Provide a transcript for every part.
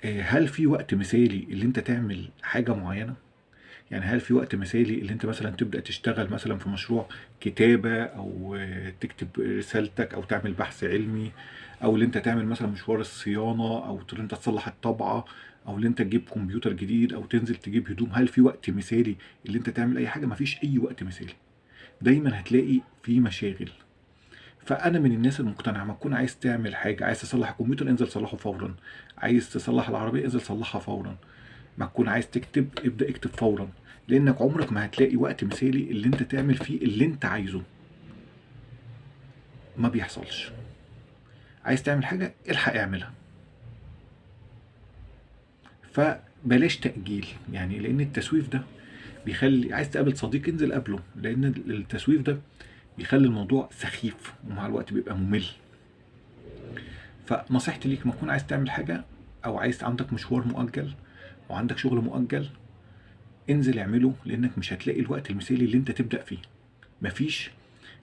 هل في وقت مثالي اللي انت تعمل حاجة معينة؟ يعني هل في وقت مثالي اللي انت مثلا تبدأ تشتغل مثلا في مشروع كتابة، او تكتب رسالتك، او تعمل بحث علمي، او اللي انت تعمل مثلا مشوار الصيانة، او اللي انت تصلح الطبعة، او اللي انت تجيب كمبيوتر جديد، او تنزل تجيب هدوم؟ هل في وقت مثالي اللي انت تعمل اي حاجة؟ مفيش اي وقت مثالي، دايما هتلاقي في مشاغل. فانا من الناس المقتنعه، ما تكون عايز تعمل حاجه، عايز تصلح الكمبيوتر انزل صلحه فورا، عايز تصلح العربيه انزل صلحها فورا، ما تكون عايز تكتب ابدا اكتب فورا، لانك عمرك ما هتلاقي وقت مثالي اللي انت تعمل فيه اللي انت عايزه. ما بيحصلش. عايز تعمل حاجه الحق اعملها. فبلاش تأجيل، يعني لان التسويف ده بيخلي، عايز تقابل صديق انزل قابله، لان التسويف ده بيخلي الموضوع سخيف ومع الوقت بيبقى ممل. فنصيحتي ليك، ما تكون عايز تعمل حاجة او عايز عندك مشوار مؤجل وعندك شغل مؤجل، انزل اعمله، لانك مش هتلاقي الوقت المثالي اللي انت تبدأ فيه. مفيش.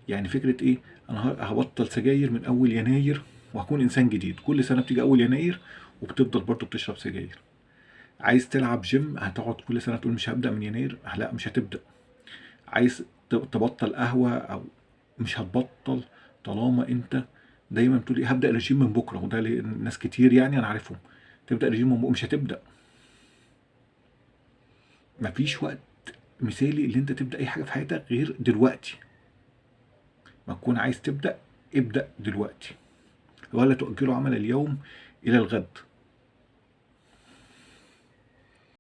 يعني فكرة ايه، انا هبطل سجاير من اول يناير وهكون انسان جديد؟ كل سنة بتيجي اول يناير وبتفضل برضه بتشرب سجاير. عايز تلعب جيم، هتقعد كل سنة تقول مش هبدأ من يناير؟ لا، مش هتبدأ. عايز تبطل قهوة، او مش هتبطل طالما انت دايما بتقول ايه هبدأ رجيم من بكرة، وده ناس كتير يعني انا عارفهم. تبدأ رجيم من بكرة، مش هتبدأ. مفيش وقت مثالي اللي انت تبدأ اي حاجة في حياتك غير دلوقتي. ما تكون عايز تبدأ، ابدأ دلوقتي، ولا تؤجلوا عمل اليوم إلى الغد.